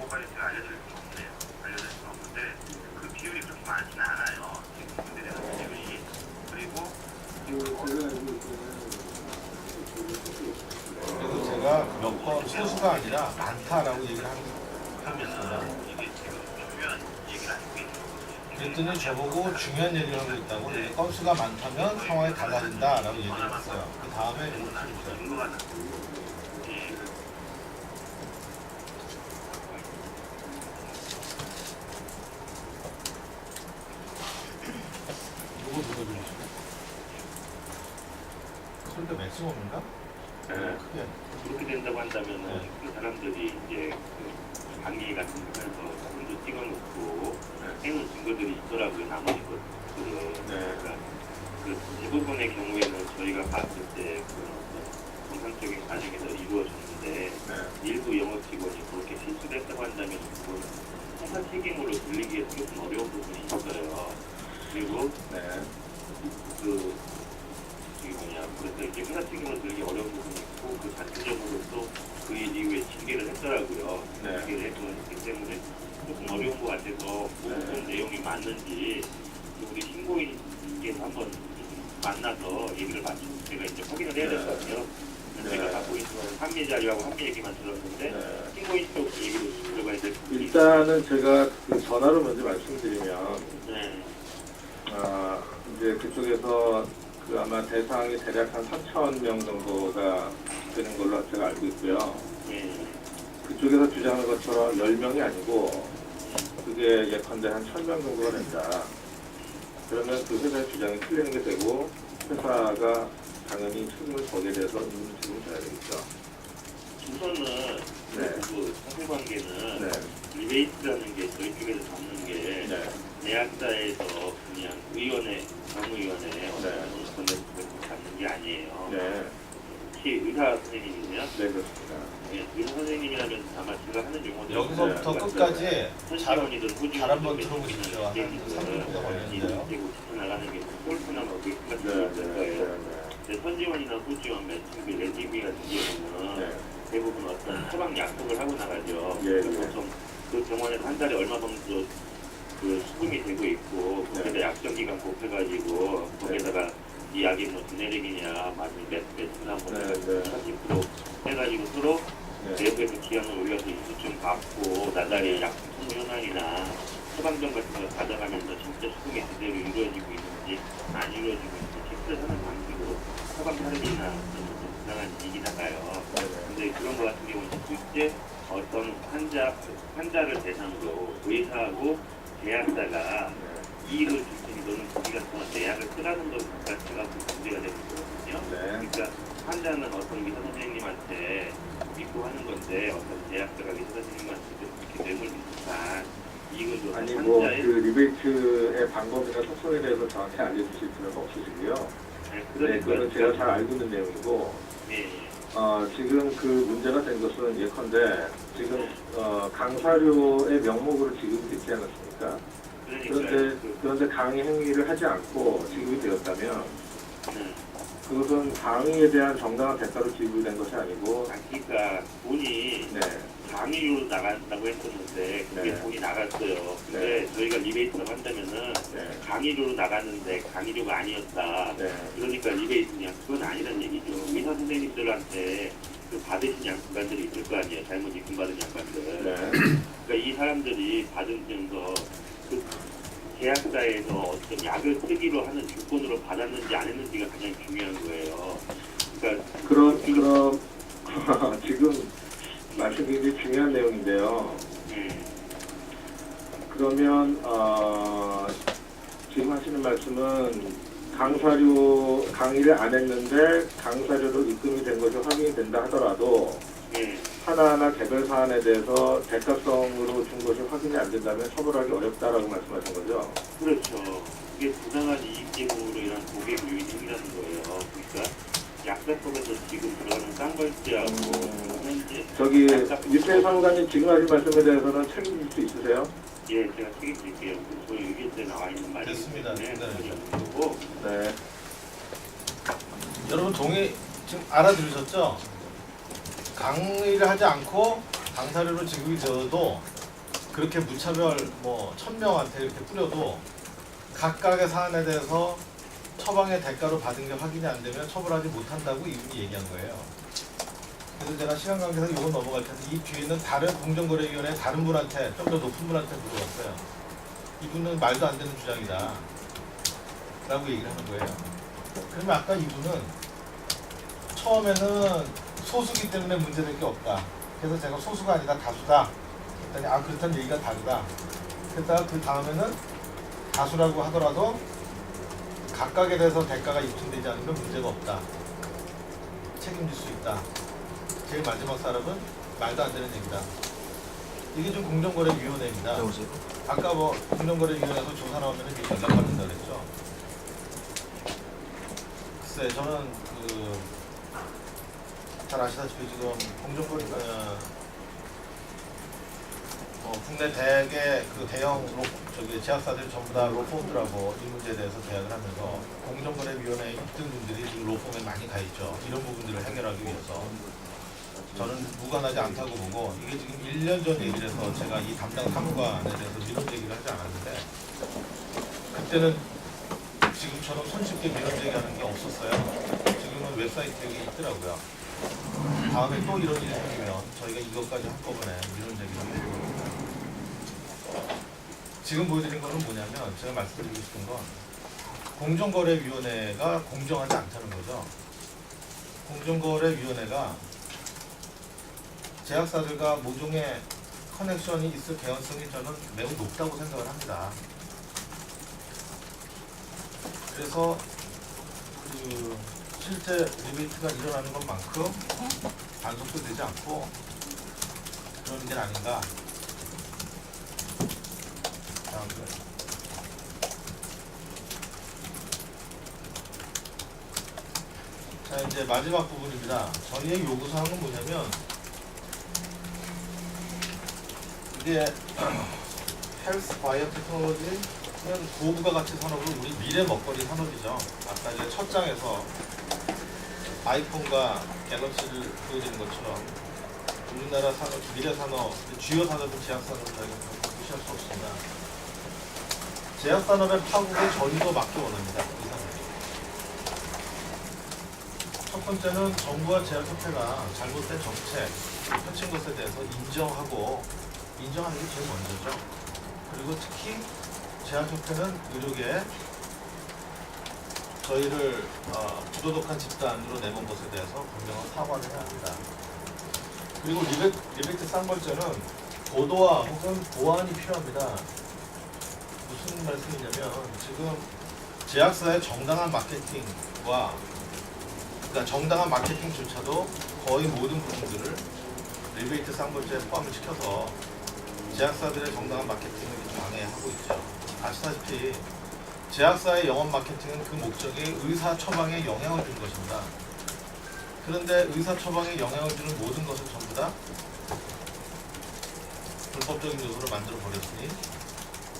그거까지 제가 알려드릴 수는 없네요. 알려드릴 수는 없는데 그 비율이 그렇게 많지는 않아요. 지금 분들의 비율이. 그리고 그래서 제가 몇 건 소수가 아니라 많다라고 얘기를 합니다. 이게 지금 중요한 얘기를 알고 있는 거거든요. 그랬더니 저보고 중요한 얘기를 하고 있다고 건수가 많다면 상황이 달라진다라고 얘기를 했어요. 그 다음에 근거가 나. 예. 누구 눌러주시죠? 설대 맥시멈인가? 크게. 그렇게 된다고 한다면은 그 사람들이 이제 그 강의 같은 거 해서 사진도 찍어놓고 해놓은 증거들이 있더라고요. 나머지 것들은. 그러니까 그 대부분의 경우에는 저희가 봤을 때 그런 어떤 정상적인 과정에서 이루어졌는데 일부 영업 직원이 그렇게 실수를 했다고 한다면 그건 회사 책임으로 들리기에 조금 어려운 부분이 있어요. 그리고 그 이게 뭐냐 그래서 이제 회사 책임으로 들기 어려운 부분이 있고 그 자체적으로 또 그 이후에 징계를 했더라고요. 징계를 했기 때문에 조금 어려운 것 같아서 무슨 내용이 맞는지 우리 신고인께서 한번 만나서 얘기를 맞추고 제가 이제 확인을 해야 될 것 같아요. 제가 갖고 있는 한미 자료하고 한미 얘기만 들었는데 신고인 쪽 얘기로 들어가야 될 것 같아요. 일단은 제가 그 전화로 먼저 말씀드리면 이제 그쪽에서 그 아마 대상이 대략 한 3,000명 정도가 되는 걸로 제가 알고 있고요. 그쪽에서 주장하는 것처럼 10명이 아니고 그게 예컨대 한 1,000명 정도가 된다. 그러면 그 회사의 주장이 틀리는 게 되고 회사가 당연히 책임을 져게 돼서 있는 책임을 져야 되겠죠. 우선은 그 사실관계는 리베이트라는 게 저희 쪽에서 잡는 게 대학사에서 그냥 의원회, 정의원회 어떤 건을 잡는 게 아니에요. 혹시 의사 선생님이세요? 네, 그렇습니다. 의사 선생님이라면 아마 제가 하는 용어들 여기서부터 끝까지 선시원이든 호주든 잘 한번 들어보십시오. 한 3분보다 걸리는데요. 나가는 게 골프나 뭐 같은 게 있을 거예요. 근데 선지원이나 호주원, 매칭비, 레지비 같은 경우는 대부분 어떤 처방 약속을 하고 나가죠. 보통 그 병원에서 한 달에 얼마 정도 그 수금이 되고 있고 거기다 약정 기간 곱해가지고 거기다가 이 약이 뭐 제네릭이냐 아니면 매트나 뭐 30% 해가지고 서로 내부에서 기한을 올려서 이수증 받고 나달이 약품 선물 현황이나 처방전 같은 걸 가져가면서 진짜 수금이 제대로 이루어지고 있는지 안 이루어지고 있는지 체크를 하는 방식으로 처방 사례이나 부당한 이익이 나가요. 근데 그런 거 같은 경우는 실제 어떤 환자를 대상으로 의사하고 제약사가 이익을 줄 테니 너는 우리가 더 약을 쓰라는 것 자체가 문제가 되는 거거든요. 그러니까 환자는 어떤 의사 선생님한테 믿고 하는 건데 어떤 제약사가 의사 선생님한테 이렇게 뇌물 비슷한 이익을 줘서 아니 뭐 그 리베이트의 방법이나 속성에 대해서 저한테 알려주실 필요는 없으시고요. 그거는 제가 잘 알고 있는 내용이고 지금 그 문제가 된 것은 예컨대 지금 강사료의 명목으로 지급이 됐지 않았습니까? 그런데 강의 행위를 하지 않고 지급이 되었다면 그것은 강의에 대한 정당한 대가로 지급이 된 것이 아니고 그러니까 돈이 강의료로 나간다고 했었는데 그게 돈이 나갔어요. 근데 저희가 리베이트라고 한다면은 강의료로 나갔는데 강의료가 아니었다. 그러니까 리베이트냐 그건 아니란 얘기죠. 의사 선생님들한테 그 받으신 양반들이 있을 거 아니에요. 잘못 입금받은 양반들. 그러니까 이 사람들이 받으면서 그 계약사에서 어떤 약을 쓰기로 하는 조건으로 받았는지 안 했는지가 가장 중요한 거예요. 그러니까 그럼 지금 말씀이 굉장히 중요한 내용인데요. 그러면 지금 하시는 말씀은 강의를 안 했는데 강사료로 입금이 된 것이 확인이 된다 하더라도 하나하나 개별 사안에 대해서 대가성으로 준 것이 확인이 안 된다면 처벌하기 어렵다라고 말씀하신 거죠? 그렇죠. 이게 부당한 이익 제공으로 인한 고객 유인행위라는 거예요. 그러니까 약사법에서 지금 들어가는 쌍벌죄하고 저기 유태 사무관님 지금 하신 말씀에 대해서는 책임질 수 있으세요? 예, 제가 책임질게요. 저희 의견서에 나와 있는 말이기 됐습니다. 거고. 여러분 지금 알아들으셨죠? 강의를 하지 않고 방사료를 지급이 되어도 그렇게 무차별 뭐 1000명한테 이렇게 뿌려도 각각의 사안에 대해서 처방의 대가로 받은 게 확인이 안 되면 처벌하지 못한다고 이분이 얘기한 거예요. 그래서 제가 시간 관계상 이건 넘어갈 텐데 이 뒤에는 다른 공정거래위원회 다른 분한테 좀 더 높은 분한테 물어봤어요. 이분은 말도 안 되는 주장이다 라고 얘기를 하는 거예요. 그러면 아까 이분은 처음에는 소수기 때문에 문제될 게 없다. 그래서 제가 소수가 아니다 다수다. 그랬더니 아 그렇다는 얘기가 다르다. 그랬다가 그 다음에는 다수라고 하더라도 각각에 대해서 대가가 입증되지 않으면 문제가 없다. 책임질 수 있다. 제일 마지막 사람은 말도 안 되는 얘기다. 이게 좀 공정거래위원회입니다. 아까 뭐 공정거래위원회에서 조사 나오면 이게 연락받는다 그랬죠. 글쎄 저는 잘 아시다시피 지금 공정거래 국내 대개 그 대형 제약사들 전부 다 로펌들하고 이 문제에 대해서 계약을 하면서 공정거래위원회에 있던 분들이 지금 로펌에 많이 가 있죠. 이런 부분들을 해결하기 위해서. 저는 무관하지 않다고 보고 이게 지금 1년 전 얘기를 해서 제가 이 담당 사무관에 대해서 민원 제기를 하지 않았는데 그때는 지금처럼 손쉽게 민원 제기하는 게 없었어요. 지금은 웹사이트에 있더라고요. 다음에 또 이런 일이 생기면 저희가 이것까지 한꺼번에 민원 제기를 해요. 지금 보여드린 거는 뭐냐면 제가 말씀드리고 싶은 건 공정거래위원회가 공정하지 않다는 거죠. 공정거래위원회가 제약사들과 모종의 커넥션이 있을 개연성이 저는 매우 높다고 생각을 합니다. 그래서 실제 리베이트가 일어나는 것만큼 단속도 되지 않고 그런 게 아닌가. 자 이제 마지막 부분입니다. 저희의 요구사항은 뭐냐면 이게 헬스 바이오 테크놀로지는 고부가 가치 산업은 우리 미래 먹거리 산업이죠. 아까 이제 첫 장에서 아이폰과 갤럭시를 보여드린 것처럼 우리나라 산업, 미래 산업, 주요 산업은 제약 산업을 저희가 무시할 수 없습니다. 제약 산업의 파국에 저희도 막기 원합니다. 이 산업이. 첫 번째는 정부와 제약협회가 잘못된 정책, 펼친 것에 대해서 인정하는 게 제일 먼저죠. 그리고 특히 제약협회는 의료계에 저희를 부도덕한 집단으로 내몬 것에 대해서 분명한 사과를 해야 합니다. 그리고 리베이트 쌍벌제는 보도화 혹은 보완이 필요합니다. 무슨 말씀이냐면 지금 제약사의 정당한 마케팅과 그러니까 정당한 마케팅조차도 거의 모든 부분들을 리베이트 쌍벌제에 포함을 시켜서 제약사들의 정당한 마케팅을 방해하고 있죠. 아시다시피 제약사의 영업 마케팅은 그 목적이 의사 처방에 영향을 준 것입니다. 그런데 의사 처방에 영향을 주는 모든 것을 전부 다 불법적인 요소로 만들어 버렸으니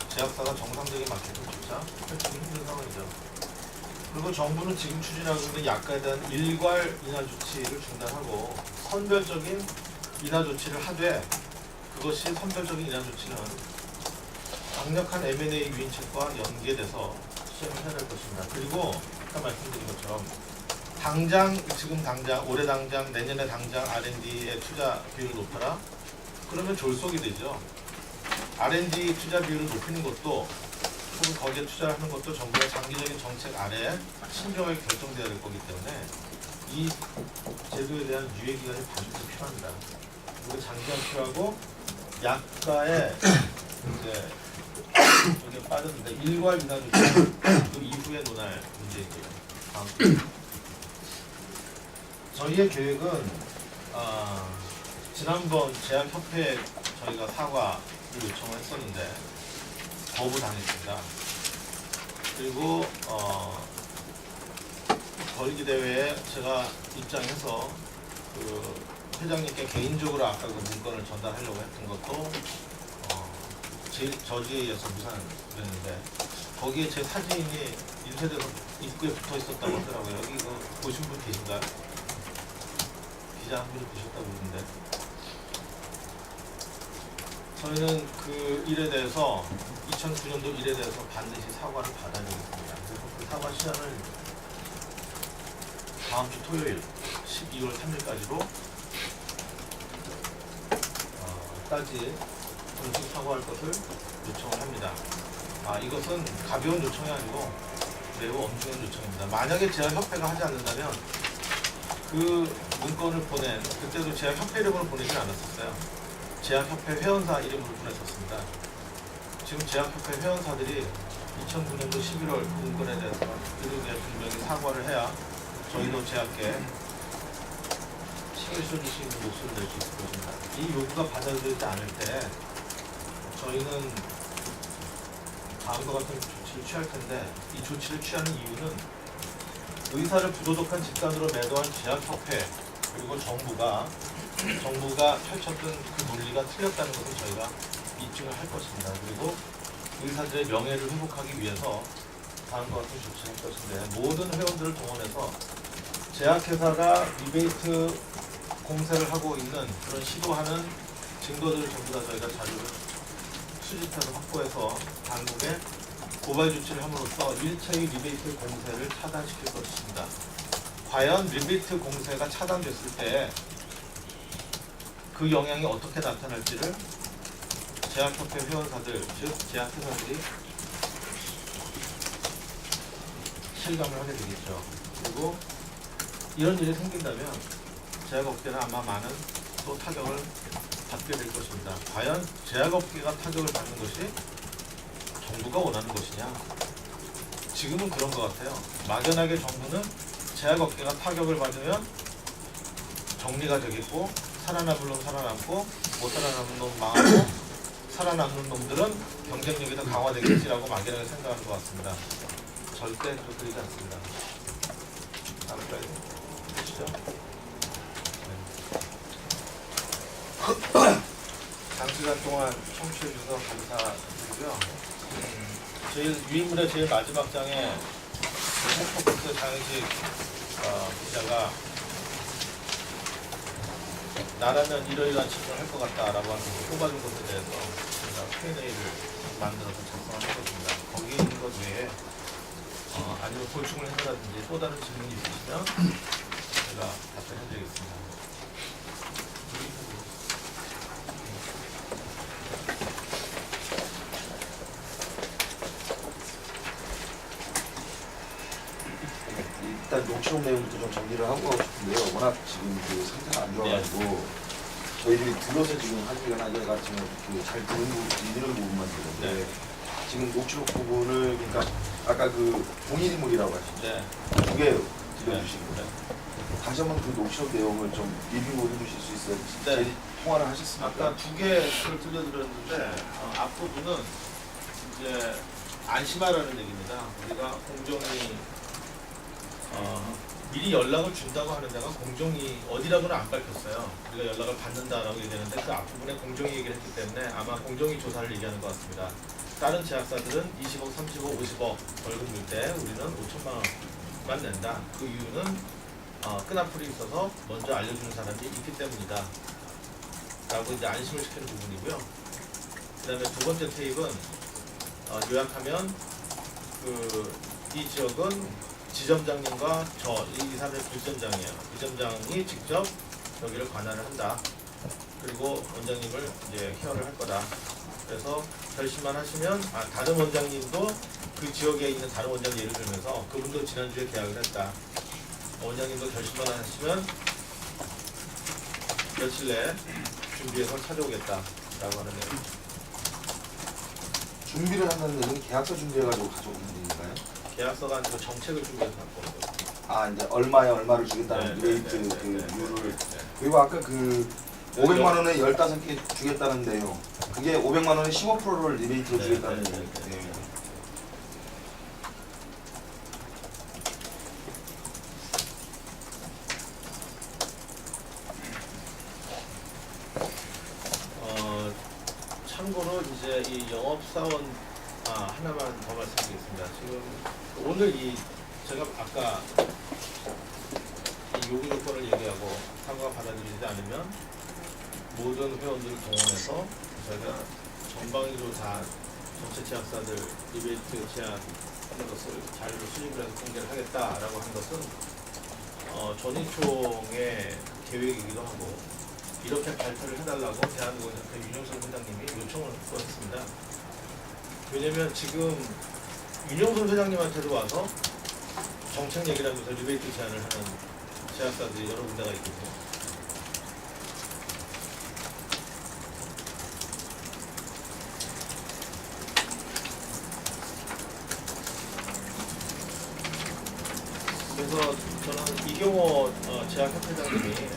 제약사가 정상적인 마케팅조차 펼치기 힘든 상황이죠. 그리고 정부는 지금 추진하고 있는 약가에 대한 일괄 인하 조치를 중단하고 선별적인 인하 조치를 하되 그것이 선별적인 인하 조치는 강력한 M&A 유인책과 연계돼서 시행을 해야 될 것입니다. 그리고 아까 말씀드린 것처럼 지금 당장, 올해 당장, 내년에 당장 R&D의 투자 비율을 높여라? 그러면 졸속이 되죠. R&D 투자 비율을 높이는 것도 혹은 거기에 투자를 하는 것도 정부의 장기적인 정책 아래에 신중하게 결정되어야 될 거기 때문에 이 제도에 대한 유예 기간이 반드시 필요합니다. 그리고 장기간 필요하고 약가에 이제 이게 빠졌는데 일괄 인하 조치 그 이후에 논할 문제이고요. 저희의 계획은 지난번 제약협회에 저희가 사과를 요청을 했었는데 거부당했습니다. 그리고 버리기 대회에 제가 입장해서 그 회장님께 개인적으로 아까 그 문건을 전달하려고 했던 것도 저지에 의해서 무산됐는데 거기에 제 사진이 인쇄돼서 입구에 붙어 있었다고 하더라고요. 여기 이거 보신 분 계신가요? 기자 한 분이 보셨다고 그러는데 저희는 그 일에 대해서 2009년도 일에 대해서 반드시 사과를 받아야 되겠습니다. 그래서 그 사과 시한을 다음 주 토요일 12월 3일까지로 까지 정식 사과할 것을 요청을 합니다. 이것은 가벼운 요청이 아니고 매우 엄중한 요청입니다. 만약에 제약협회가 하지 않는다면 그 문건을 보낸, 그때도 제약협회 이름으로 보내진 않았었어요. 제약협회 회원사 이름으로 보냈었습니다. 지금 제약협회 회원사들이 2009년도 11월 그 문건에 대해서 이름에 분명히 사과를 해야 저희도 제약계 신경 써줄 수 있는 목소리를 낼 수 있을 것입니다. 이 요구가 받아들여지지 않을 때 저희는 다음과 같은 조치를 취할 텐데, 이 조치를 취하는 이유는 의사를 부도덕한 집단으로 매도한 제약협회 그리고 정부가 펼쳤던 그 논리가 틀렸다는 것을 저희가 입증을 할 것입니다. 그리고 의사들의 명예를 회복하기 위해서 다음과 같은 조치를 할 것인데, 모든 회원들을 동원해서 제약회사가 리베이트 공세를 하고 있는 그런 시도하는 증거들을 전부 다 저희가 자료를 수집해서 확보해서 당국에 고발 조치를 함으로써 일체의 리베이트 공세를 차단시킬 것입니다. 과연 리베이트 공세가 차단됐을 때 그 영향이 어떻게 나타날지를 제약협회 회원사들, 즉 제약회사들이 실감을 하게 되겠죠. 그리고 이런 일이 생긴다면 제약업계는 아마 많은 또 타격을 받게 될 것입니다. 과연 제약업계가 타격을 받는 것이 정부가 원하는 것이냐? 지금은 그런 것 같아요. 막연하게 정부는 제약업계가 타격을 받으면 정리가 되겠고, 살아남을 놈 살아남고, 못 살아남은 놈 망하고, 살아남는 놈들은 경쟁력이 더 강화되겠지라고 막연하게 생각하는 것 같습니다. 절대 그렇게 되지 않습니다. 다음 슬라이드 보시죠. 장시간 동안 청취해 주셔서 감사드리고요. 유인물의 제일 마지막 장에 헬퍼포스 장혜식 기자가 나라면 이러이러한 질문을 할 것 같다라고 하는 뽑아준 것에 대해서 제가 Q&A를 만들어서 작성한 것입니다. 거기에 있는 것 외에 아니면 보충을 한다든지 또 다른 질문이 있으시면 제가 답변해드리겠습니다. 일단 녹취록 내용부터 좀 정리를 하고 가고 싶은데요. 워낙 지금 그 상태가 안 좋아가지고 저희들이 들어서 지금 하기가 얘가 지금 잘 들은 부분만 들었는데 지금 녹취록 부분을 그러니까 아까 그 동일인물이라고 하시죠. 두 개 들려주신 거예요. 다시 한번 그 녹취록 내용을 좀 리뷰 해주실 수 있어요? 네. 통화를 하셨습니까? 아까 두 개를 들려드렸는데 앞부분은 이제 안심하라는 얘기입니다. 우리가 공정이 미리 연락을 준다고 하는 데가 공정이 어디라고는 안 밝혔어요. 우리가 연락을 받는다라고 얘기하는데 그 앞부분에 공정이 얘기를 했기 때문에 아마 공정이 조사를 얘기하는 것 같습니다. 다른 제약사들은 20억, 30억, 50억 벌금 물 때 우리는 5천만 원만 낸다. 그 이유는 끈앞풀이 있어서 먼저 알려주는 사람이 있기 때문이다 라고 이제 안심을 시키는 부분이고요. 그 다음에 두 번째 테이프는 요약하면 이 지역은 지점장님과 이 사람의 부점장이에요. 부점장이 직접 여기를 관할을 한다. 그리고 원장님을 이제 케어를 할 거다. 그래서 결심만 하시면 다른 원장님도 그 지역에 있는 다른 원장 예를 들면서 그분도 지난주에 계약을 했다. 원장님도 결심만 하시면 며칠 내에 준비해서 찾아오겠다라고 하는 내용. 준비를 한다는 얘기는 계약서 준비해가지고 가져오는 얘기인가요? 계약서가 아니고 정책을 준비해서 갖고 온 거예요. 이제 얼마에 얼마를 주겠다는 리베이트 룰을. 그리고 아까 그 500만 원에 15개 주겠다는데요. 그게 500만 원에 15%를 리베이트로 주겠다는 얘기예요. 참고로 이제 이 영업사원 하나만 더 말씀드리겠습니다. 지금 오늘 제가 아까 이 요구 조건을 얘기하고 사과가 받아들이지 않으면 모든 회원들을 동원해서 저희가 전방위로 다 전체 제약사들 리베이트 제약하는 것을 자료를 수집을 해서 공개를 하겠다라고 하는 것은 전인총의 계획이기도 하고 이렇게 발표를 해달라고 대한민국의사태 윤영선 회장님이 요청을 했습니다. 왜냐면 지금 윤영선 회장님한테도 와서 정책 얘기를 하면서 리베이트 제안을 하는 제약사들이 여러 군데가 있거든요. 그래서 저는 이경호 제약협회장님이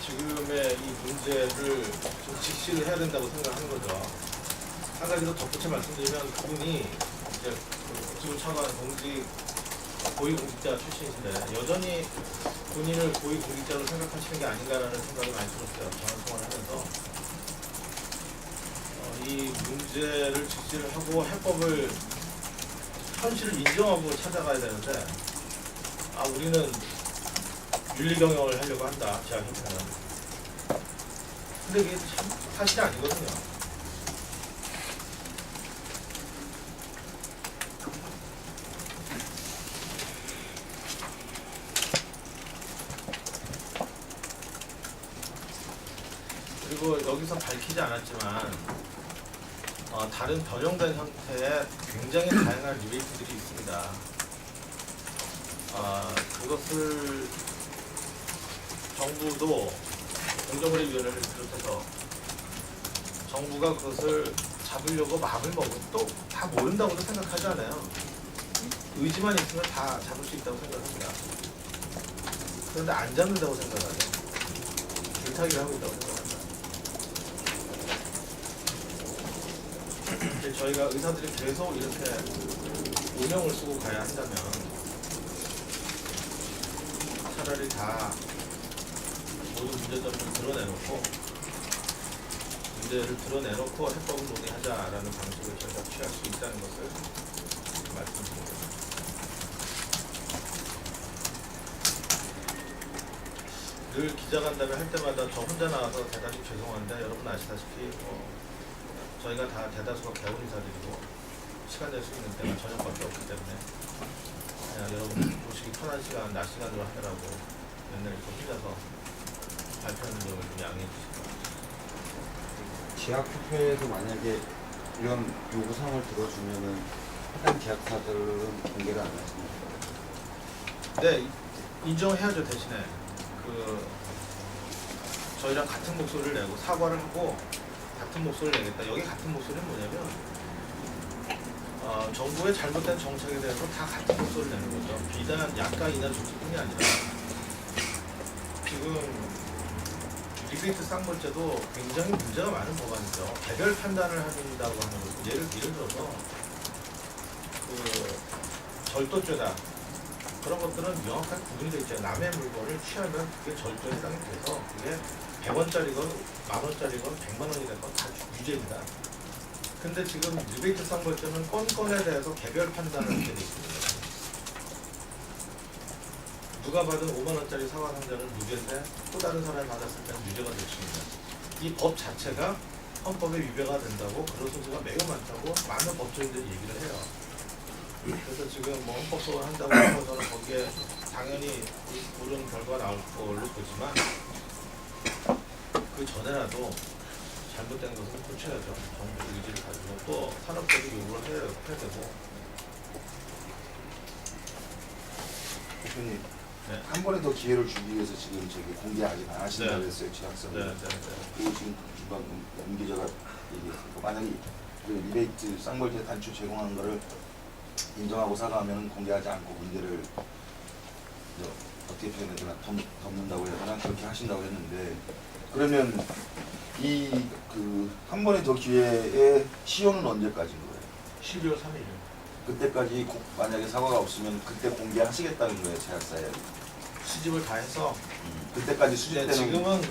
지금의 이 문제를 좀 직시를 해야 된다고 생각하는 거죠. 한 가지 더 덧붙여 말씀드리면 그분이 이제 기후차관 공직 고위공직자 출신이신데 여전히 본인을 고위공직자로 생각하시는 게 아닌가라는 생각이 많이 들었어요. 전화 통화를 하면서 이 문제를 직시를 하고 해법을 현실을 인정하고 찾아가야 되는데 우리는 윤리 경영을 하려고 한다. 제약협회는. 근데 이게 참 사실이 아니거든요. 그리고 여기서 밝히지 않았지만 다른 변형된 형태의 굉장히 다양한 리베이트들이 있습니다. 그것을 정부도 공정거래위원회를 비롯해서 정부가 그것을 잡으려고 마음을 먹어도 다 모른다고도 생각하지 않아요. 의지만 있으면 다 잡을 수 있다고 생각합니다. 그런데 안 잡는다고 생각하죠. 불타기를 하고 있다고 생각합니다. 저희가 의사들이 계속 이렇게 운영을 쓰고 가야 한다면 차라리 다 모든 문제점을 드러내놓고 문제를 드러내놓고 해법을 논의하자라는 방식을 저희가 취할 수 있다는 것을 말씀드립니다. 늘 기자간담회 할 때마다 저 혼자 나와서 대단히 죄송한데 여러분 아시다시피 저희가 다 대다수가 개운 의사들이고 시간 낼 수 있는 때가 저녁밖에 없기 때문에 그냥 여러분 보시기 편한 시간, 낮 시간으로 하느라고 맨날 이렇게 혼자서 발표하는 점을 좀 양해해 주시기 바랍니다. 제약협회에서 만약에 이런 요구사항을 들어주면은 해당 제약사들은 공개를 안 하십니까? 네, 인정해야죠. 대신에 저희랑 같은 목소리를 내고 사과를 하고 같은 목소리를 내겠다. 여기 같은 목소리는 뭐냐면 정부의 잘못된 정책에 대해서 다 같은 목소리를 내는 거죠. 비단 약가 인하 조치뿐이 아니라 지금 리베이트 쌍벌제도 굉장히 문제가 많은 법안이죠. 개별 판단을 한다고 하는 것. 예를 들어서 절도죄다. 그런 것들은 명확하게 구분이 되어 있잖아요. 남의 물건을 취하면 그게 절도에 해당이 돼서 그게 100원짜리건 10,000원짜리건 100만 원이 되건 다 유죄입니다. 근데 지금 리베이트 쌍벌죄는 건건에 대해서 개별 판단을 하게 되어 있습니다. 누가 받은 5만 원짜리 사과 상자는 무죄인데 또 다른 사람이 받았을 때는 유죄가 될 수 있는 이 법 자체가 헌법에 위배가 된다고 그런 소지가 매우 많다고 많은 법조인들이 얘기를 해요. 그래서 지금 헌법 소원 한다고 해서 저는 거기에 당연히 옳은 결과가 나올 걸로 보지만 그 전에라도 잘못된 것은 고쳐야죠. 정부의 의지를 가지고 또 산업적인 요구를 해야 되고. 대표님, 네. 한 번에 더 기회를 주기 위해서 지금 공개 아직 안 하신다고 네. 했어요, 제약사들. 네. 그리고 지금 임 기자가 얘기했고 만약에 그 리베이트 쌍벌제 단추 제공하는 거를 인정하고 사과하면 공개하지 않고 문제를 어떻게 표현해야 되나 덮는다고 해야 되나 그렇게 하신다고 했는데 그러면 이 한 번에 더 기회의 시효는 언제까지인 거예요? 12월 3일. 그때까지 만약에 사과가 없으면 그때 공개하시겠다는 거예요, 제약사에. 수집을 다 해서 그때까지 수집되는. 지금은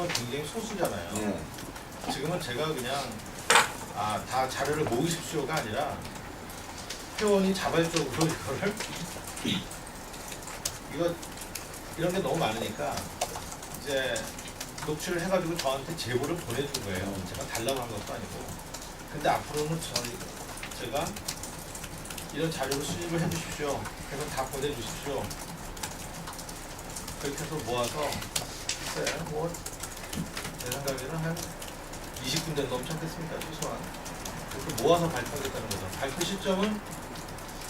굉장히 소수잖아요. 네. 지금은 제가 그냥 다 자료를 모으십시오가 아니라 회원이 자발적으로 이거를 이런 게 너무 많으니까 이제 녹취를 해가지고 저한테 제보를 보내준 거예요. 제가 달라고 한 것도 아니고. 근데 앞으로는 제가 이런 자료를 수집을 해주십시오. 그래서 다 보내주십시오. 그렇게 해서 모아서 글쎄 내 생각에는 한 20군 정도 넘지 않겠습니까? 최소한. 그렇게 모아서 발표하겠다는 거죠. 발표 시점은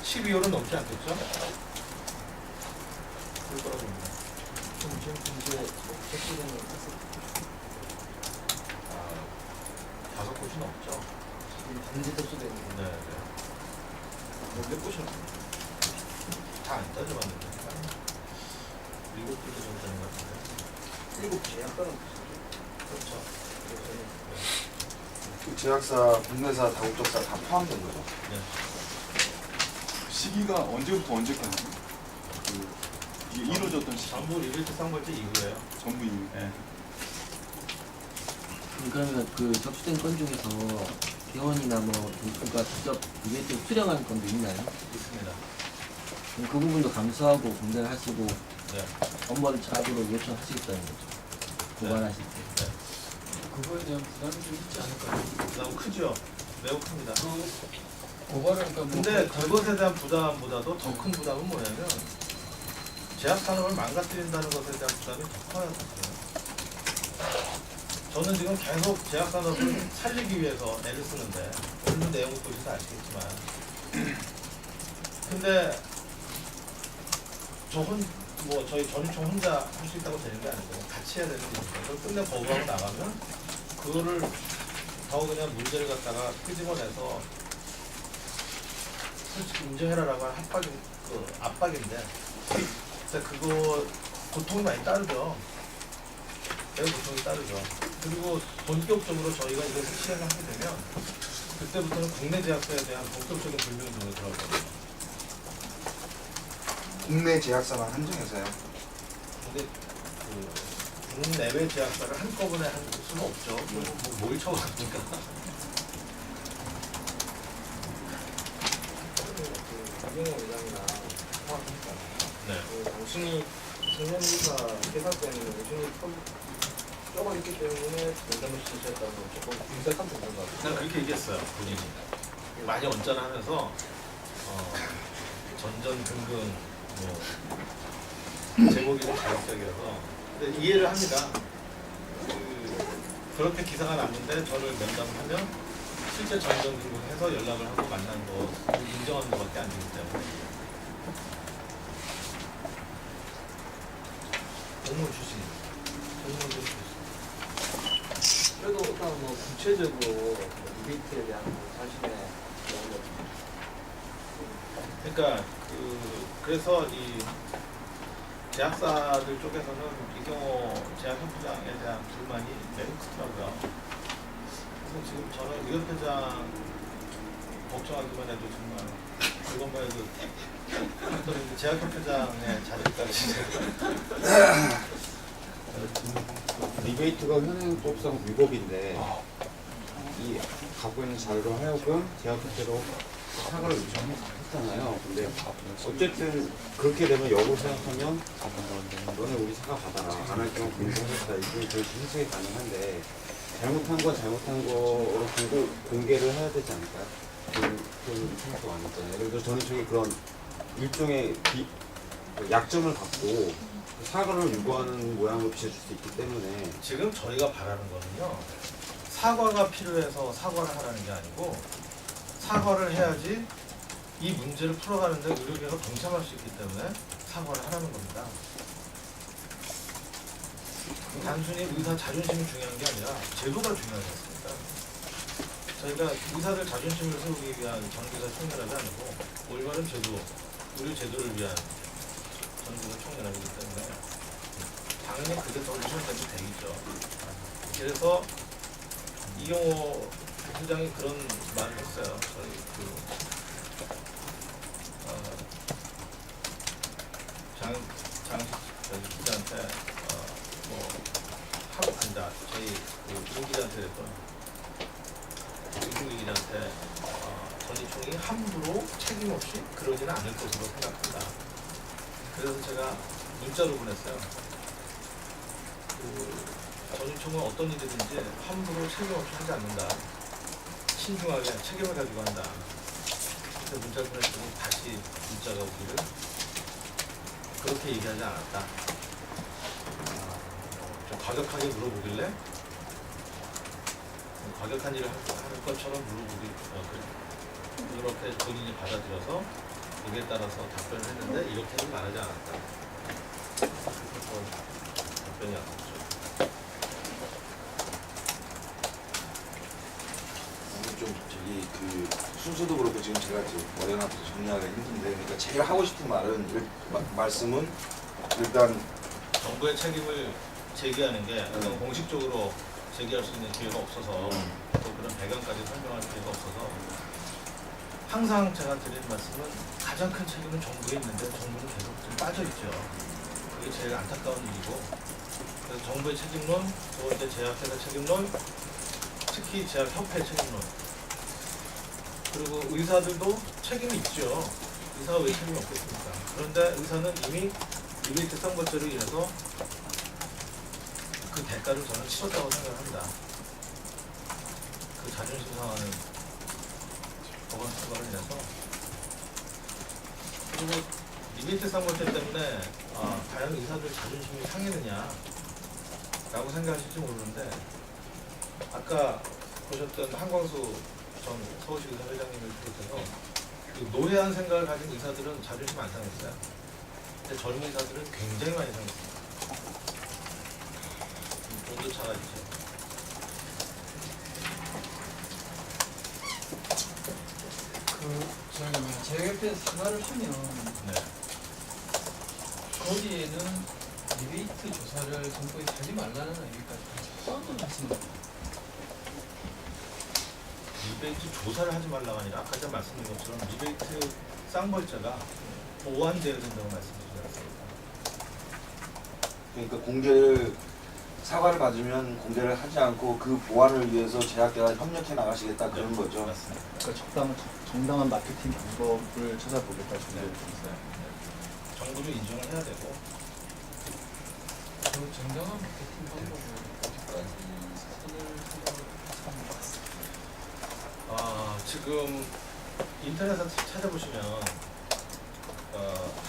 12월은 넘지 않겠죠? 그럴 거라고 봅니다. 그럼 지금 이제 접수되는 아, 5곳이 넘죠. 단지 접수되는 거. 네. 몇 곳이나 다안 따져봤는데 7곳이 정도 되는 것 같은데. 7개 약간은 그렇죠. 그 제약사, 국내사, 다국적사 다 포함된 거죠. 네. 시기가 언제부터 언제까지? 이게 이루어졌던 시기 전부 리베이트 쌍벌제 이후에요. 전부 이미. 네. 그러면 그 접수된 건 중에서 병원이나 뭐 그러니까 직접 리베이트 수령하는 건도 있나요? 있습니다. 그럼 그 부분도 감수하고 공개를 하시고 네. 업무를 차으로 요청하시겠다는 거죠. 고발하실 때. 네. 그거에 대한 부담이 좀 있지 않을까요? 부담은 크죠. 매우 큽니다. 고발을 그러니까 뭐 근데 그것에 대한 부담보다도 더 큰 부담은 뭐냐면 제약 산업을 망가뜨린다는 것에 대한 부담이 더 커요. 사실은. 저는 지금 계속 제약 산업을 살리기 위해서 애를 쓰는데 오늘 내용을 보셔서 아시겠지만 근데 저희 전유총 혼자 할 수 있다고 되는 게 아니고 같이 해야 되는 일이니까 그걸 끝내 거부하고 나가면 그거를 더 그냥 문제를 갖다가 끄집어내서 솔직히 인정해라라고 하는 압박인데 진짜 그거 고통이 많이 따르죠. 매우 고통이 따르죠. 그리고 본격적으로 저희가 이것을 실행을 하게 되면 그때부터는 국내 제약사에 대한 본격적인 불명등으로 들어갈 겁니다. 국내 제약사만 한정해서요. 근데 국내외 제약사를 한꺼번에 할 수는 없죠. 뭘 쳐갑니까? 이경호 회장이나 포함합니까? 네. 당신이 청년기사 회사 때문에 당신이 좁아 있기 때문에 면담을 실시했다는 건 조금 인색한 부분 같아요. 난 그렇게 얘기했어요. 본인이 많이 언짢아하면서 전전긍긍 제목이 좀 자극적이어서 근데 이해를 합니다. 그렇게 기사가 났는데 저를 면담하면 실제 전전긍긍해서 연락을 하고 만난 거 인정하는 것밖에 안 되기 때문에 공무원 출신입니다. 공무원 출신. 그래도 일단 뭐 구체적으로 리베이트에 대한 자신의 그러니까 그래서 이 제약사들 쪽에서는 이경호 제약협회장에 대한 불만이 매우 크더라고요. 그래서 지금 저는 의협회장 걱정하기만 해도 정말 그것만 해도 제약협회장의 자질까지 리베이트가 현행법상 위법인데 이 갖고 있는 자료로 하여금 제약회사로 사과를 요청했잖아요. 근데 어쨌든 그렇게 되면 역으로 생각하면 너네 우리 사과 받아라. 안 할 경우 공개하겠다. 이게 저희 해석이 가능한데 잘못한 건 잘못한 거로 공개를 해야 되지 않을까요? 그런 생각도 많이 있잖아요. 예를 들어 저는 저기 그런 일종의 약점을 갖고 사과를 요구하는 모양으로 비춰줄 수 있기 때문에 지금 저희가 바라는 거는요. 사과가 필요해서 사과를 하라는 게 아니고 사과를 해야지 이 문제를 풀어가는데 의료계가 동참할 수 있기 때문에 사과를 하라는 겁니다. 단순히 의사 자존심이 중요한 게 아니라 제도가 중요하지 않습니까? 저희가 의사들 자존심을 세우기 위한 전기사 총연합이 아니고 올바른 제도, 의료 제도를 위한 전기사 총연합이기 때문에 당연히 그게 더 우선까지 되겠죠. 그래서 이경호 회장이 그런 말을 했어요. 저희 기자한테 아니다. 저희 임 기자한테 그랬던 유승기 기자한테 전이총이 함부로 책임 없이 그러지는 않을 것으로 생각한다. 그래서 제가 문자로 보냈어요. 전인총은 어떤 일이든지 함부로 책임 없이 하지 않는다. 신중하게 책임을 가지고 한다. 그래서 문자 보냈더니 다시 문자가 오기를 그렇게 얘기하지 않았다. 좀 과격하게 물어보길래 과격한 일을 할 것처럼 물어보기 그렇게 본인이 받아들여서 거기에 따라서 답변을 했는데 이렇게는 말하지 않았다. 그래서 답변이 왔었죠. 오늘 좀 저기 그 순서도 그렇고 지금 제가 지금 머리 하나 정리하기가 힘든데 그러니까 제일 하고 싶은 말씀은 일단 정부의 책임을 제기하는 게 어떤 공식적으로 제기할 수 있는 기회가 없어서 또 그런 배경까지 설명할 기회가 없어서 항상 제가 드리는 말씀은 가장 큰 책임은 정부에 있는데 정부는 계속 좀 빠져있죠. 그게 제일 안타까운 일이고 그래서 정부의 책임론, 또 이제 제약회사 책임론, 특히 제약협회 책임론 그리고 의사들도 책임이 있죠. 의사가 왜 책임이 없겠습니까? 그런데 의사는 이미 리베이트 선거제로 인해서 그 대가를 저는 치렀다고 생각합니다. 그 자존심 상하는 법안 통과를 인해서 그리고 리베이트 선거제 때문에 과연 의사들 자존심이 상했느냐 라고 생각하실지 모르는데 아까 보셨던 한광수 전 서울시의사 회장님을 비롯해서 그 노회한 생각을 가진 의사들은 자존심 안 상했어요. 근데 젊은 의사들은 굉장히 많이 상했습니다. 온도차가 있죠. 제약회사 사과를 하면 네. 거기에는 리베이트 조사를 정부에 하지 말라는 의미까지 포함된 말씀입니다. 리베이트 조사를 하지 말라가 아니라 아까 제가 말씀드린 것처럼 리베이트 쌍벌자가 보완되어야 된다고 말씀드렸습니다. 그러니까 공개를 사과를 받으면 공개를 하지 않고 그 보완을 위해서 제약계가 협력해 나가시겠다 그런 거죠. 맞습니다. 그러니까 정당한 마케팅 방법을 찾아보겠다 네. 정부도 인정을 해야 되고 그 정당한 마케팅 방법을 어디까지 선을 생각을 지금 인터넷에서 찾아보시면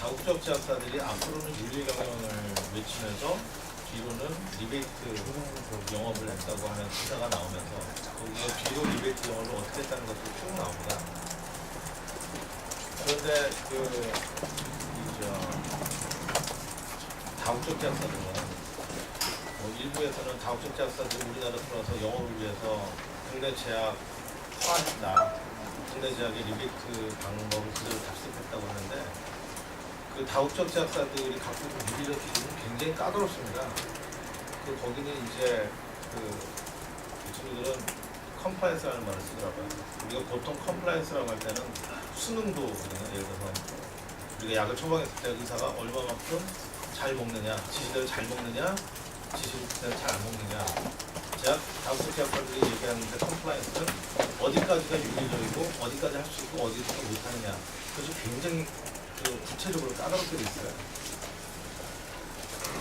다국적 제약사들이 앞으로는 윤리 경영을 외치면서 뒤로는 리베이트 영업을 했다고 하는 기사가 나오면서 거기에 뒤로 리베이트 영업을 어떻게 했다는 것도 쭉 나옵니다. 그런데 다국적 제약사들은 일부에서는 다국적 제약사들이 우리나라 들어와서 영업을 위해서 국내 제약 화했다. 국내 제약의 리베이트 방법을 그대로 답습했다고 하는데 그 다국적 제약사들이 갖고 있는 윤리적 기준은 굉장히 까다롭습니다. 거기는 이제 이 친구들은 컴플라이언스라는 말을 쓰더라고요. 우리가 보통 컴플라이언스라고 할 때는 수능도거든요. 예를 들어서 우리가 약을 처방했을 때 의사가 얼마만큼 잘 먹느냐, 지시대로 잘 먹느냐, 지시대로 잘 안 먹느냐. 다국적 제약사들이 얘기하는데 컴플라이언스는 어디까지가 윤리적이고 어디까지 할 수 있고 어디까지 못하느냐. 그래서 굉장히 구체적으로 까다롭게 돼 있어요.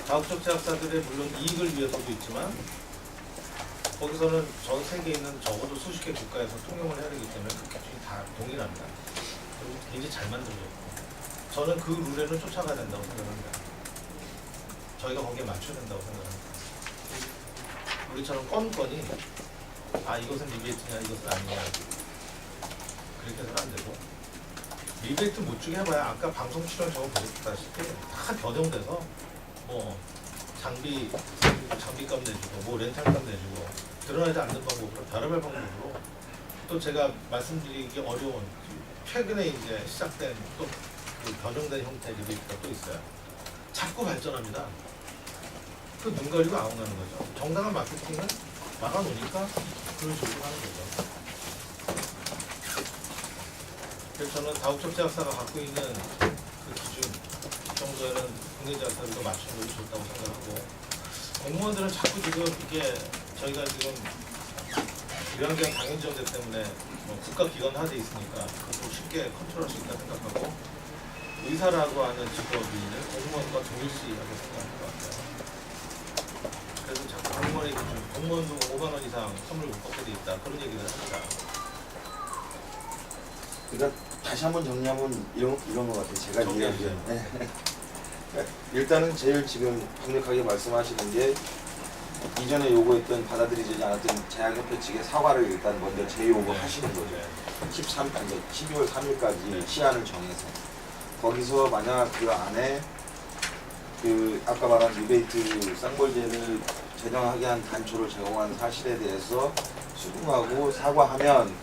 다국적 제약사들의 물론 이익을 위해서도 있지만 거기서는 전 세계에 있는 적어도 수십 개 국가에서 통용을 해야 되기 때문에 그 기준이 다 동일합니다. 그리고 굉장히 잘 만들어졌고 저는 그 룰에는 쫓아가야 된다고 생각합니다. 저희가 거기에 맞춰야 된다고 생각합니다. 우리처럼 껌껌이 이것은 리베이트냐 이것은 아니냐 그렇게 해서는 안 되고 리베이트 못 주게 해봐야 아까 방송 출연 저거 보셨다시피 다 겨정돼서 뭐 장비값 내주고 뭐 렌탈값 내주고 드러나지 않는 방법으로 별의별 방법으로 또 제가 말씀드리기 어려운 최근에 이제 시작된 또 그 겨정된 형태 리베이트가 또 있어요. 자꾸 발전합니다. 그 눈 가리고 아웅하는 거죠. 정당한 마케팅은 막아놓으니까 그런 식으로 하는 거죠. 그래서 저는 다국적 제약사가 갖고 있는 그 기준 정도에는 국내 제약사들도 맞추는 것이 좋다고 생각하고 공무원들은 자꾸 지금 이게 저희가 지금 일환경 당연지원제 때문에 국가기관화돼 있으니까 그것도 쉽게 컨트롤할 수 있다 생각하고 의사라고 하는 직업인을 공무원과 동일시하게 생각하는 것 같아요. 그래서 자꾸 공무원 공무원에게 공무원도 5만 원 이상 선물 못 받게 돼 있다. 그런 얘기를 합니다. 그러니까 다시 한번 정리하면 이런 것 같아요. 제가 정리하세요. 이해하기에. 일단은 제일 지금 강력하게 말씀하시는 게 이전에 요구했던 받아들이지 않았던 제약협회 측의 사과를 일단 먼저 재요구하시는 거죠. 12월 3일까지 시한을 정해서 거기서 만약 그 안에 그 아까 말한 리베이트 쌍벌제를 제정하게 한 단초를 제공한 사실에 대해서 수긍하고 사과하면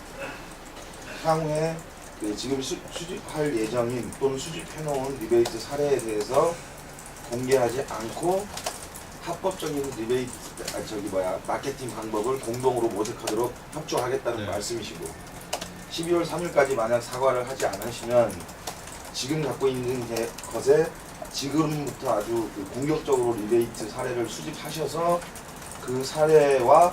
향후에 그 지금 수집할 예정인 또는 수집해놓은 리베이트 사례에 대해서 공개하지 않고 합법적인 리베이트 마케팅 방법을 공동으로 모색하도록 협조하겠다는 네. 말씀이시고 12월 3일까지 만약 사과를 하지 않으시면 지금 갖고 있는 것에 지금부터 아주 그 공격적으로 리베이트 사례를 수집하셔서 그 사례와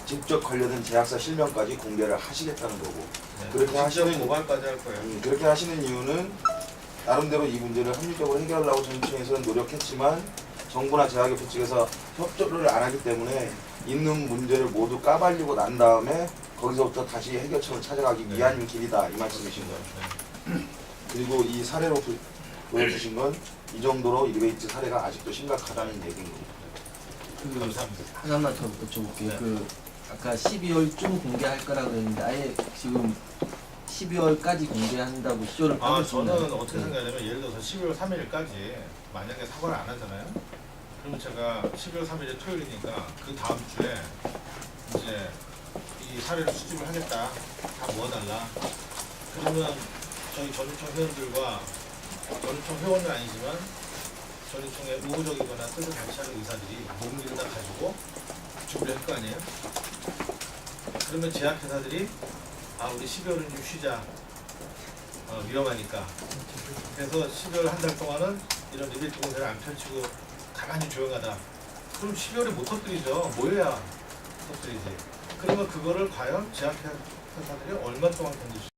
직접 관련된 제약사 실명까지 공개를 하시겠다는 거고 네. 그렇게 하시는 고발까지 할 거예요. 그렇게 하시는 이유는 나름대로 이 문제를 합리적으로 해결하려고 정치에서는 노력했지만 정부나 제약협회 측에서 협조를 안 하기 때문에 있는 문제를 모두 까발리고 난 다음에 거기서부터 다시 해결책을 찾아가기 위한 길이다 이 말씀이신 거예요. 그리고 이 사례로 보여주신 건 이 정도로 리베이트 사례가 아직도 심각하다는 얘기인 겁니다. 감사합니다. 하나만 더 여쭤볼게요. 네. 그 아까 12월쯤 공개할 거라고 그랬는데 아예 지금 12월까지 공개한다고 시효를 아, 까겠습니다. 저는 어떻게 생각하냐면 예를 들어서 12월 3일까지 만약에 사과를 안 하잖아요. 그러면 제가 12월 3일이 토요일이니까 그 다음 주에 이제 이 사례를 수집을 하겠다. 다 모아달라. 그러면 저희 전유청 회원들과 전유청 회원은 아니지만 전유청의 우호적이거나 뜻을 같이 하는 의사들이 모금지를 다 가지고 준비를 할 거 아니에요? 그러면 제약회사들이 아 우리 12월은 좀 쉬자. 위험하니까. 그래서 12월 한 달 동안은 이런 리베이트 공세를 안 펼치고 가만히 조용하다. 그럼 12월에 못 터뜨리죠. 모여야 터뜨리지. 그러면 그거를 과연 제약회사들이 얼마 동안 견딜 수